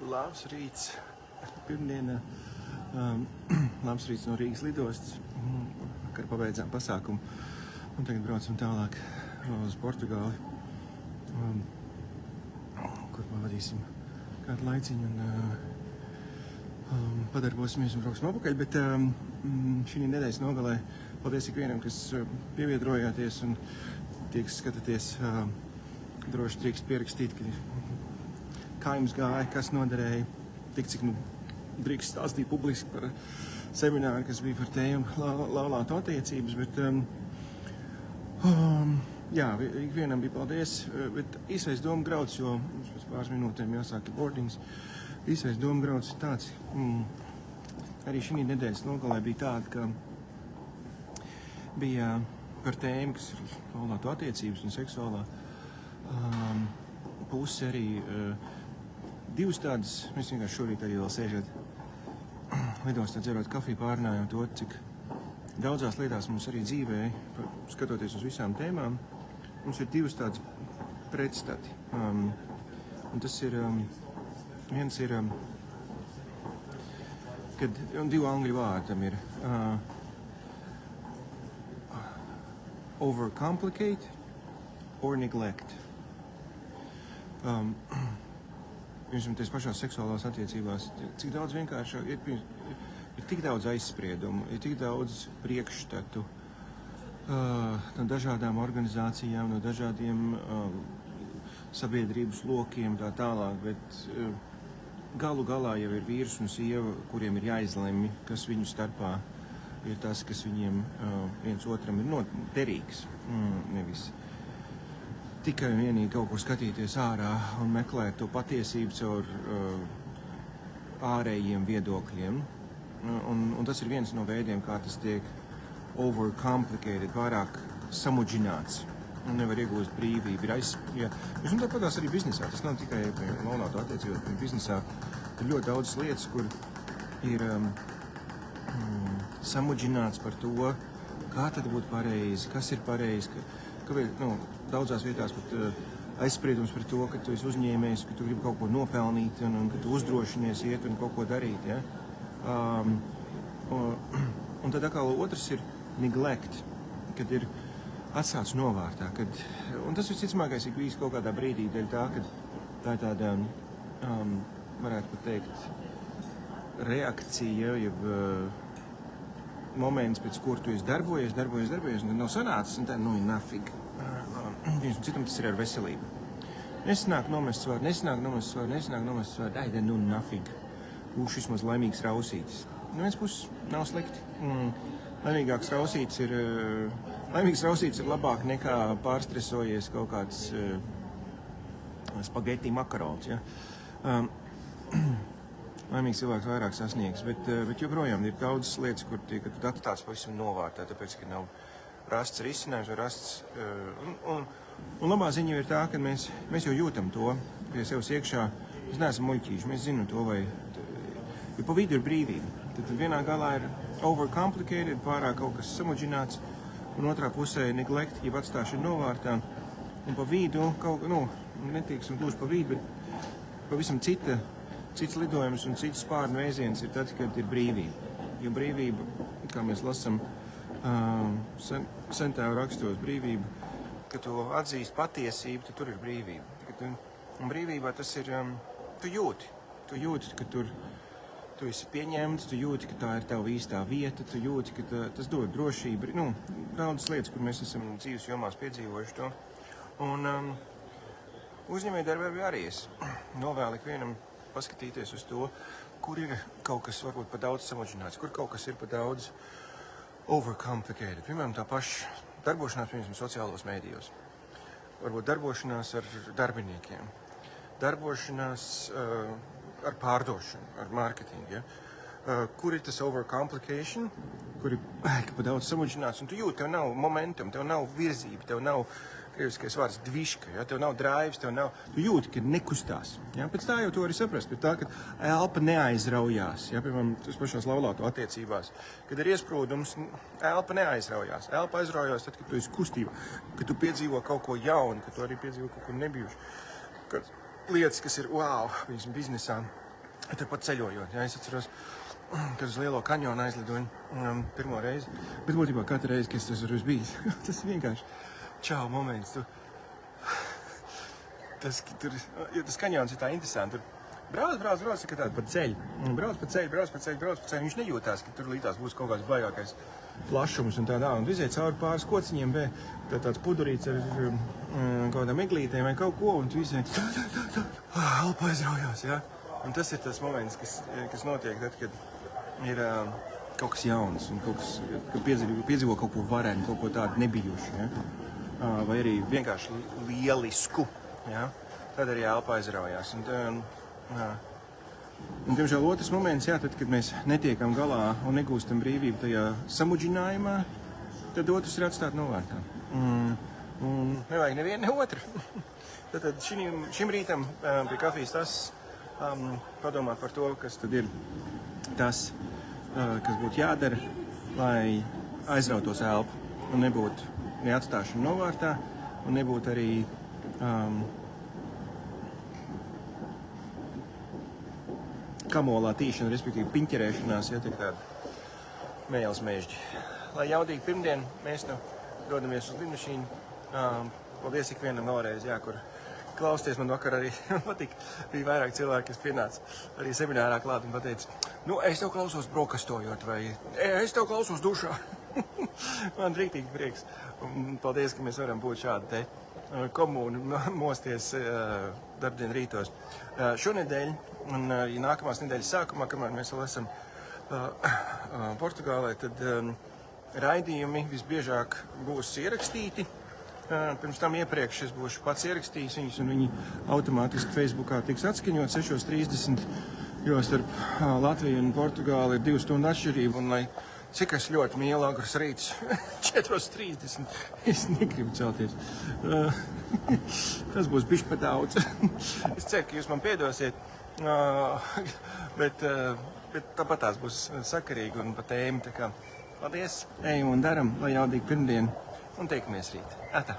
Labs rīts. Pirmdiena. Labs rīts no Rīgas lidostas. Vakar pabeidzām pasākumu. Un tagad braucam tālāk uz Portugāli, kur pavadīsim kādu laiciņu un padarbosimies un brauksim apakaļ. Bet šī nedēļas nogalē paldies ikvienam, kas pievienojāties un tie, kas skatāties, droši drīkst pierakstīt, kā jums gāja, kas noderēja, tik cik drīkst stāstīt publiski par semināru, kas bija par tēmu laulāto attiecības, bet jā, ikvienam bija paldies, bet īsais domgrauds, jo mums pēc pāris minūtēm jāsāk boardings, īsais domgrauds ir tāds, arī šī nedēļas nogalē bija tāda, ka bija par tēmu, kas ir laulāto attiecības un seksuālā puse arī divas tādas, mēs vienkārši šorīt arī vēl sēžot lidostā dzerot kafiju, pārunājam to, cik daudzās lietās mums arī dzīvē, skatoties uz visām tēmām, mums ir divas tādas pretstati. Un tas ir, viens ir, kad, un divu angļu vārdi tam ir, overcomplicate or neglect. Tās pašās seksuālās attiecībās, cik daudz vienkāršāk, ir tik daudz aizspriedumu, ir tik daudz priekšstatu no dažādām organizācijām, no dažādiem sabiedrības lokiem tā tālāk, bet galu galā jau ir vīrs un sieva, kuriem ir jāizlemj, kas viņu starpā ir tas, kas viņiem viens otram ir derīgs, nevis tikai un vienīgi kaut kur skatīties ārā un meklēt to patiesību caur ārējiem viedokļiem. Un tas ir viens no veidiem, kā tas tiek overcomplicated, pārāk samudžināts un nevar iegūst brīvību. Tāpatās arī biznesā, tas nav tikai laulāto attiecības, bet biznesā ir ļoti daudz lietas, kur ir samudžināts par to, kā tad būtu pareizi, kas ir pareizi, daudzās vietās pat aizspriedums par to, ka tu esi uzņēmējs, ka tu gribi kaut ko nopelnīt un ka tu uzdrošinies iet un kaut ko darīt. Ja? Un tad atkal otrs ir neglect, kad ir atstāts novārtā. Un tas visticamākais ir bijis kaut kādā brīdī dēļ tā, ka tā ir tāda, varētu pat teikt, reakcija, jeb moments, pēc kur tu esi darbojies, un nav sanācis, un tā, nafig. Viens un citam tas ir ar veselību. Nesanāk nomest svaru, nafig. Būšu vismaz laimīgs rausītis. No vienas puses nav slikti. Laimīgs rausītis ir labāk nekā pārstresojies kaut kāds spageti makarols. Ja? Laimīgs cilvēks vairāk sasniegs, bet joprojām ir daudzas lietas, kur tiek atstāts pavisam novārtā, tāpēc, ka nav rasts risinājums vai rasts. Un labā ziņa ir tā, ka mēs jau jūtam to pie sevis iekšā. Mēs neesam muļķīši, mēs zinām to, jo pa vidu ir brīvība. Tad vienā galā ir overcomplicated, pārāk kaut kas samudžināts, un otrā pusē ir neglect, jeb atstāšana novārtā. Un pa vidu, netīksim gluži pa vidu, bet pavisam cits lidojums un cits spārnu vēziens ir tad, kad ir brīvība. Jo brīvība, kā mēs lasam sentēvu rakstos, brīvība, ka tu atzīst patiesību, tad tur ir brīvība. Un brīvībā tas ir, tu jūti, ka tu esi pieņemts, tu jūti, ka tā ir tava īstā vieta, tu jūti, ka tas dod drošību. Daudzas lietas, kur mēs esam dzīves jomās piedzīvojuši to. Un uzņēmējdarbībā arī es novēlu ikvienam paskatīties uz to, kur ir kaut kas varbūt pa daudz samudžināts, kur kaut kas ir pa daudz overcomplicated. Piemēram, tā paša darbošanās, piemēram, sociālos mēdījos. Varbūt darbošanās ar darbiniekiem. Darbošanās ar pārdošanu, ar mārketingu. Ja? Kur ir tas overcomplication, kur ir pa daudz samudžināts, un tu jūti, tev nav momentum, tev nav virzība, tev nav krieviskais vārds dviška, ja? Tev nav drives, tu jūti, ka nekustās. Ja? Pēc tā jau to arī saprast, pēc tā, ka elpa neaizraujās, ja? Piemēram, tas pašās laulāto attiecībās, kad ir iesprūdums, elpa neaizraujās. Elpa aizraujās tad, kad tu esi kustībā, kad tu piedzīvo kaut ko jaunu, kad tu arī piedzīvo kaut ko nebijuši. Kad lietas, kas ir wow, biznesā, Turpat ceļojot. Ja, es atceros, kad uz Lielo kanjonu aizlidoju pirmo reizi. Bet būtībā katru reizi, kad es tur esmu bijis, tas vienkārši čau moments. Tas kanjons ir tā interesanti. Brauc, ka tāda pa ceļu. Brauc pa ceļu. Viņš nejūtās, ka tur līdās būs kaut kāds baigākais plašums un tādā. Un tu iziet cauri pāris kociņiem, tāds pudurīts ar kaut kādām eglītēm vai kaut ko, un tu iziet elpa aizraujās, ja? Un tas ir tas moments, kas notiek tad, kad ir kaut kas jauns un kad piedzīvo kaut ko varenu, kaut ko tādu nebijušu, ja? Vai arī vienkārši lielisku, ja? Tad arī elpa aizraujās. Un, diemžēl otrs moments, jā, tad, kad mēs netiekam galā un negūstam brīvību tajā samudžinājumā, tad otrs ir atstāt novārtā. Un nevajag nevienu, ne otru. Tad šim rītam pie kafijas tas padomāt par to, kas tad ir tas, kas būtu jādara, lai aizrautos elpu un nebūtu neatstāšana novārtā un nebūtu arī kamolā tīšana, respektīvi piņķerēšanās, ja tik tāda mēles mēžģi. Lai jaudīgi pirmdien, mēs dodamies uz lidmašīnu. Paldies ikvienam vēlreiz, jā, kur klausties. Man vakar arī patika, bija vairāk cilvēki, kas pienāca arī seminārā klāt un pateica, es tev klausos brokastojot vai es tev klausos dušā. Man rīktīgi prieks. Un paldies, ka mēs varam būt šādi te komūni mosties darbdien rītos. Šonedēļ un nākamās nedēļas sākumā, kamēr mēs vēl esam Portugālē, tad raidījumi visbiežāk būs ierakstīti. Pirms tam iepriekš es būšu pats ierakstījis viņus, un viņi automātiski Facebookā tiks atskaņot 6:30, jo starp Latviju un Portugāli ir 2 stundu atšķirība, un lai cik es ļoti mīlu agras rītus, 4:30, es negribu celties. Tas būs bišķi pa daudz. Es ceru, ka jūs man piedosiet, bet tāpat tās būs sakarīgi un pa tēmu. Tā kā paldies, ejam un daram, lai jaudīgi pirmdien, un tiekamies rīt. Atā!